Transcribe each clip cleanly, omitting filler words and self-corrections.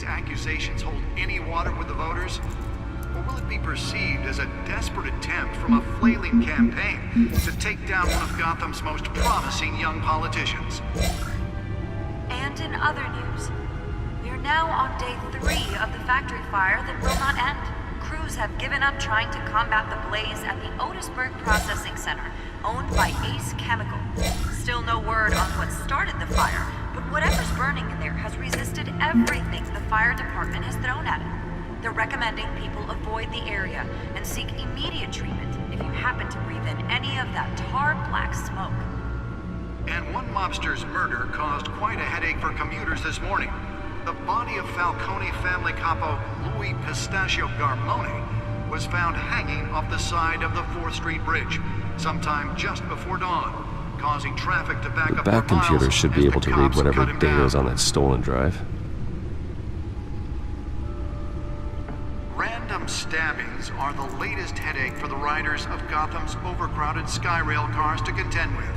accusations hold any water with the voters? Or will it be perceived as a desperate attempt from a flailing campaign to take down one of Gotham's most promising young politicians? And in other news, we are now on day 3 of the factory fire that will not end. Crews have given up trying to combat the blaze at the Otisburg Processing Center, owned by Ace Chemical. Still no word on what started the fire, but whatever's burning in there has resisted everything the fire department has thrown at it. They're recommending people avoid the area and seek immediate treatment if you happen to breathe in any of that tar black smoke. And one mobster's murder caused quite a headache for commuters this morning. The body of Falcone family capo Louis Pistachio Garmone was found hanging off the side of the 4th Street Bridge sometime just before dawn, causing traffic to back up for miles. Back computer should be able to read whatever data is on that stolen drive. Random stabbings are the latest headache for the riders of Gotham's overcrowded Skyrail cars to contend with.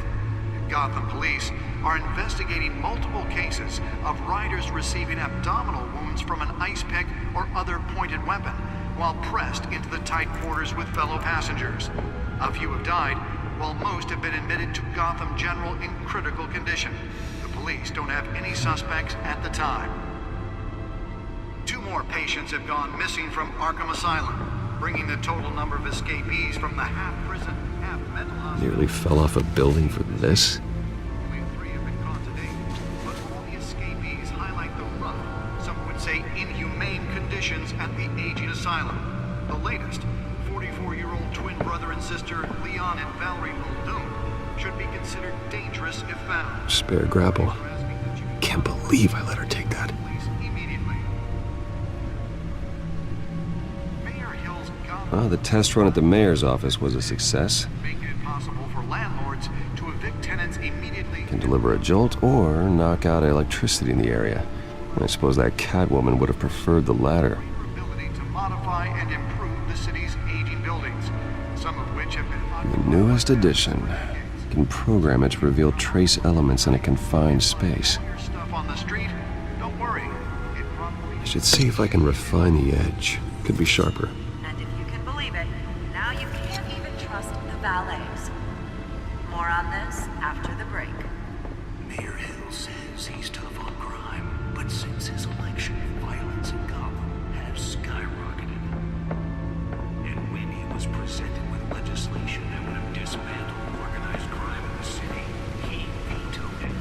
Gotham police are investigating multiple cases of riders receiving abdominal wounds from an ice pick or other pointed weapon while pressed into the tight quarters with fellow passengers. A few have died, while most have been admitted to Gotham General in critical condition. The police don't have any suspects at the time. 2 more patients have gone missing from Arkham Asylum, bringing the total number of escapees from the half-prison, half-mental hospital. Nearly fell off a building for this? Only 3 have been caught to date, but all the escapees highlight the rough, some would say inhumane conditions at the aging asylum. The latest, 44-year-old twin brother and sister Leon and Valerie Muldoon, should be considered dangerous if found. Spare grapple. Can't believe I let her take that. Oh, the test run at the mayor's office was a success. Making it possible for landlords to evict tenants immediately. Can deliver a jolt or knock out electricity in the area. I suppose that Catwoman would have preferred the latter. Ability to modify and improve the city's aging buildings, some of which have been The newest addition can program it to reveal trace elements in a confined space. stuff on the street. Don't worry. It probably I should see if I can refine the edge. Could be sharper. And if you can believe it, now you can't even trust the valets. More on this after the break. Mayor Hill says he's tough on crime, but since his election, violence in Gotham has skyrocketed. And when he was presented with legislation that would have dismantled organized crime in the city, he vetoed it.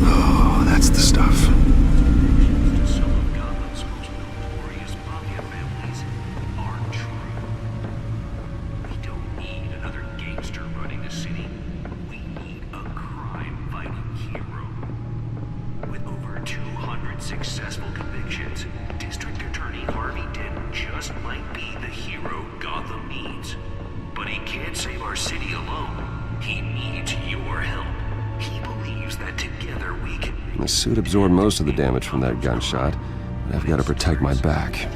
Oh, that's the stuff. To some of Gotham's most notorious mafia families aren't true. We don't need another gangster running the city. We need a crime-fighting hero. With over 200 successful convictions, District Attorney Harvey Dent just might be the hero Gotham needs. But he can't save our city alone. He needs your help. He believes that together we can... The suit absorbed most of the damage from that gunshot, but I've got to protect my back,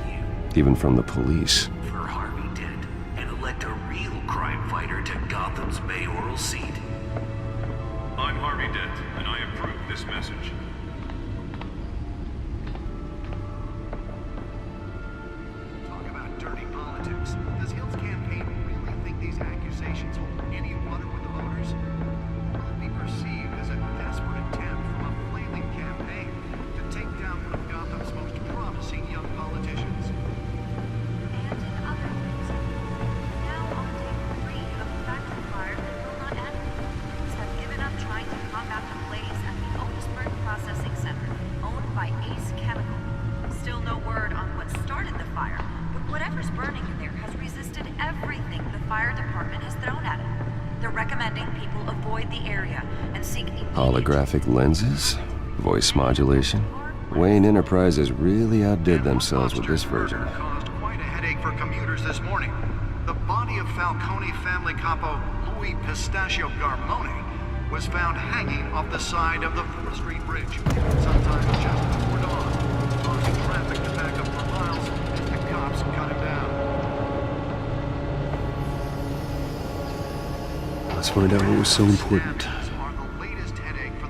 even from the police. For Harvey Dent and elect a real crime fighter to Gotham's mayoral seat. I'm Harvey Dent, and I approve this message. talk about dirty politics. Does Hill's campaign really think these accusations hold any water with the voters? Or will it be perceived as a desperate attempt from a flailing campaign to take down one of Gotham's most promising young politicians? And in other news, now on day 3 of the factory fire that will not end. Crews have given up trying to combat the blaze at the Otisburg Processing Center, owned by Ace Chemical. Still no word on what started the fire, but whatever's burning in there has resisted everything the fire department has thrown at it. They're recommending people avoid the area and seek immediate... Holographic lenses? Voice modulation? Wayne Enterprises really outdid themselves with this version. Caused quite a headache for commuters this morning. The body of Falcone family capo Louis Pistachio Garmone was found hanging off the side of the 4th Street Bridge sometime just before dawn, causing traffic to back up for miles as the cops cut him down. Let's find out what was so important. Are the latest headache for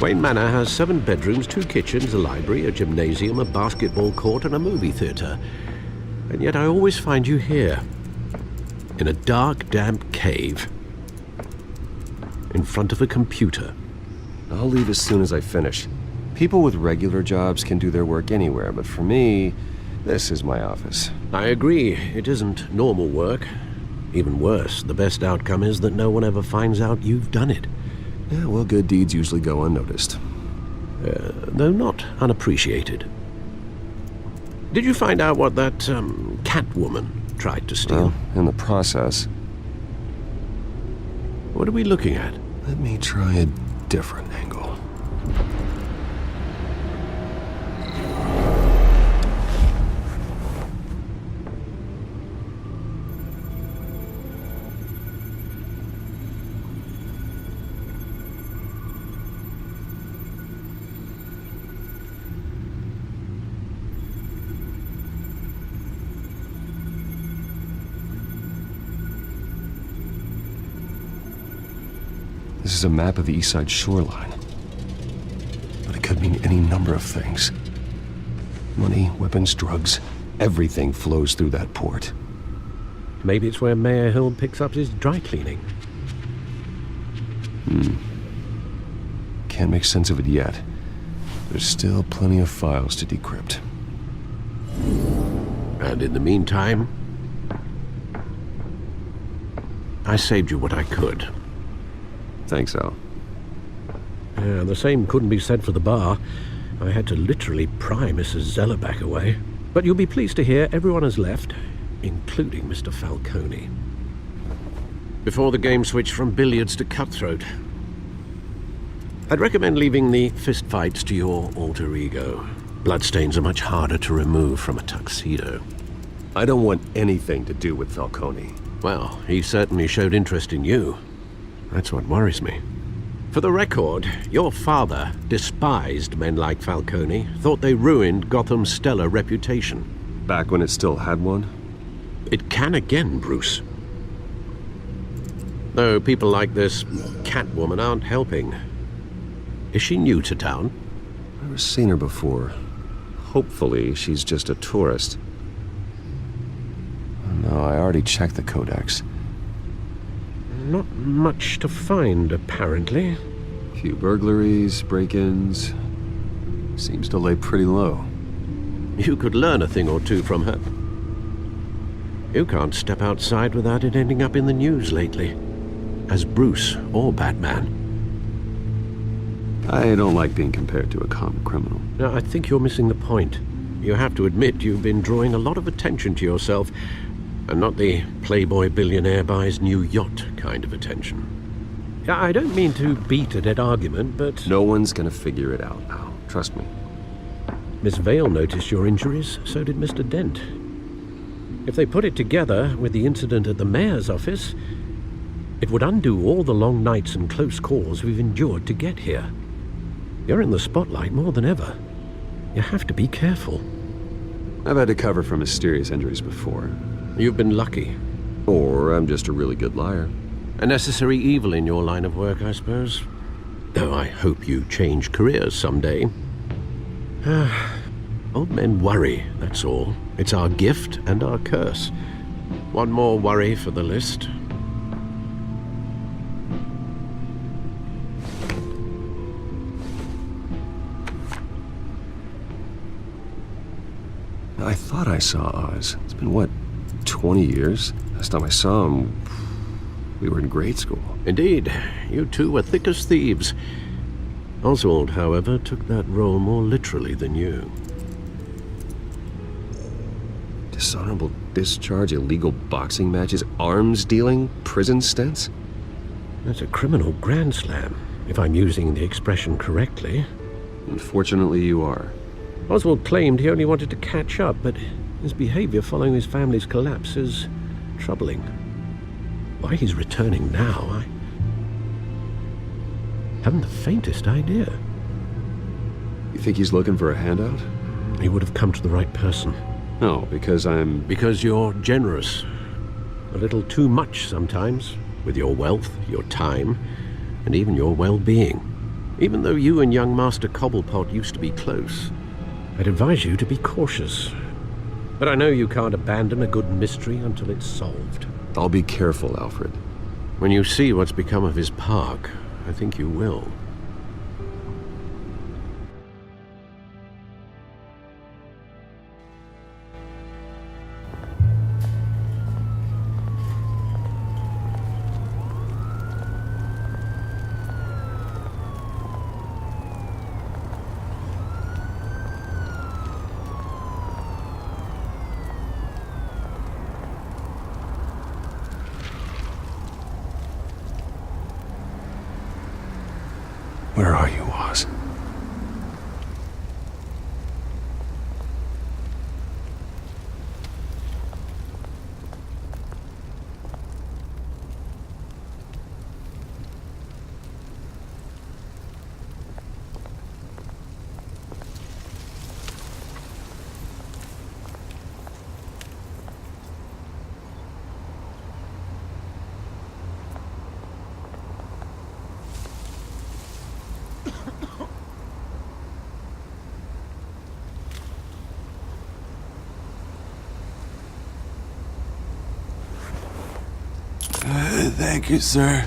Wayne Manor has 7 bedrooms, 2 kitchens, a library, a gymnasium, a basketball court, and a movie theatre. And yet I always find you here, in a dark, damp cave, in front of a computer. I'll leave as soon as I finish. People with regular jobs can do their work anywhere, but for me, this is my office. I agree, it isn't normal work. Even worse, the best outcome is that no one ever finds out you've done it. Yeah, well, good deeds usually go unnoticed. Though not unappreciated. Did you find out what that, Catwoman tried to steal? Well, in the process. What are we looking at? Let me try a different angle. This is a map of the East Side shoreline. But it could mean any number of things. Money, weapons, drugs, everything flows through that port. Maybe it's where Mayor Hill picks up his dry cleaning. Can't make sense of it yet. There's still plenty of files to decrypt. And in the meantime, I saved you what I could. Thanks, Al. The same couldn't be said for the bar. I had to literally pry Mrs. Zellerback away. But you'll be pleased to hear everyone has left, including Mr. Falcone. Before the game switched from billiards to cutthroat. I'd recommend leaving the fistfights to your alter ego. Bloodstains are much harder to remove from a tuxedo. I don't want anything to do with Falcone. Well, he certainly showed interest in you. That's what worries me. For the record, your father despised men like Falcone, thought they ruined Gotham's stellar reputation. Back when it still had one? It can again, Bruce. Though people like this Catwoman aren't helping. Is she new to town? Never seen her before. Hopefully, she's just a tourist. No, I already checked the codex. Not much to find, apparently. Few burglaries, break-ins. Seems to lay pretty low. You could learn a thing or two from her. You can't step outside without it ending up in the news lately. As Bruce or Batman. I don't like being compared to a common criminal. Now, I think you're missing the point. You have to admit you've been drawing a lot of attention to yourself, and not the playboy billionaire buys new yacht kind of attention. I don't mean to beat a dead argument, but... No one's gonna figure it out, Al. Trust me. Miss Vale noticed your injuries, so did Mr. Dent. If they put it together with the incident at the mayor's office, it would undo all the long nights and close calls we've endured to get here. You're in the spotlight more than ever. You have to be careful. I've had to cover for mysterious injuries before. You've been lucky. Or I'm just a really good liar. A necessary evil in your line of work, I suppose. Though I hope you change careers someday. Old men worry, that's all. It's our gift and our curse. One more worry for the list. I thought I saw Oz. It's been, what, 20 years? Last time I saw him, we were in grade school. Indeed. You two were thick as thieves. Oswald, however, took that role more literally than you. Dishonorable discharge, illegal boxing matches, arms dealing, prison stints? That's a criminal grand slam, if I'm using the expression correctly. Unfortunately, you are. Oswald claimed he only wanted to catch up, but his behavior following his family's collapse is troubling. Why he's returning now, I haven't the faintest idea. You think he's looking for a handout? He would have come to the right person. No, because I'm... Because you're generous. A little too much sometimes, with your wealth, your time, and even your well-being. Even though you and young Master Cobblepot used to be close, I'd advise you to be cautious. But I know you can't abandon a good mystery until it's solved. I'll be careful, Alfred. When you see what's become of his park, I think you will. Where are you, Oz? Thank you, sir.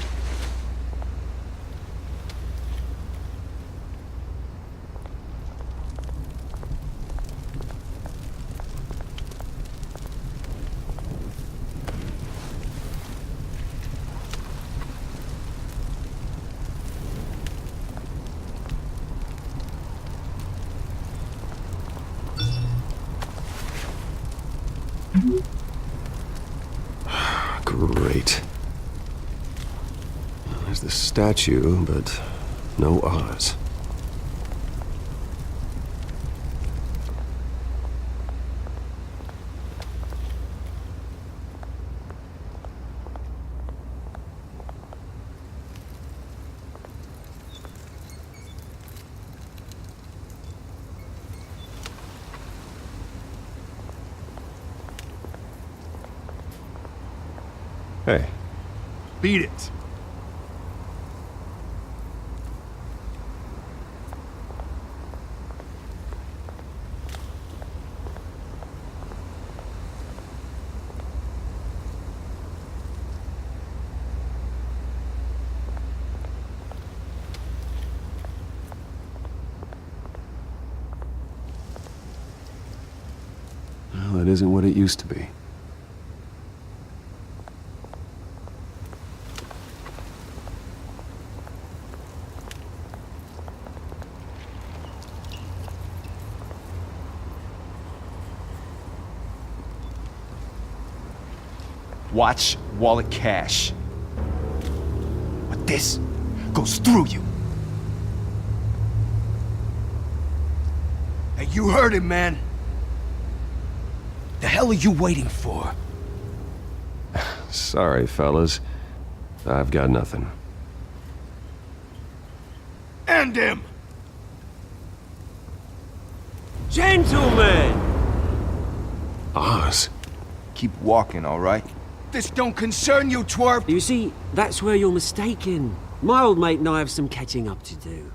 Great. There's the statue, but no Oz. Hey. Beat it. Well, it isn't what it used to be. Watch wallet cash. But this goes through you. Hey, you heard him, man. The hell are you waiting for? Sorry, fellas. I've got nothing. End him! Gentlemen! Oz? Keep walking, all right? This don't concern you, twerp! You see, that's where you're mistaken. My old mate and I have some catching up to do.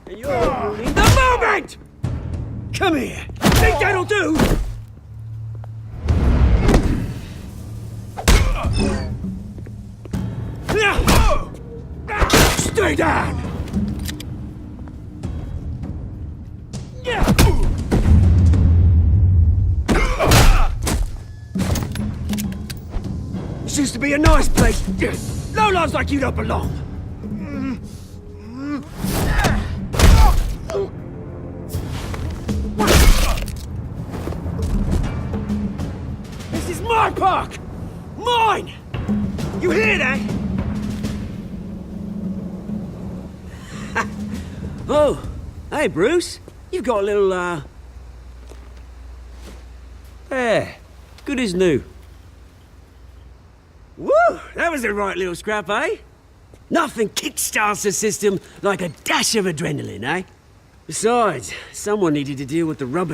And you're ruining the moment! Come here! Think that'll do? Stay down! This used to be a nice place. Lowlifes like you don't belong. This is my park! Mine! You hear that? Oh, hey Bruce. You've got a little, There. Good as new. Woo! That was a right little scrap, eh? Nothing kickstarts the system like a dash of adrenaline, eh? Besides, someone needed to deal with the rubbish.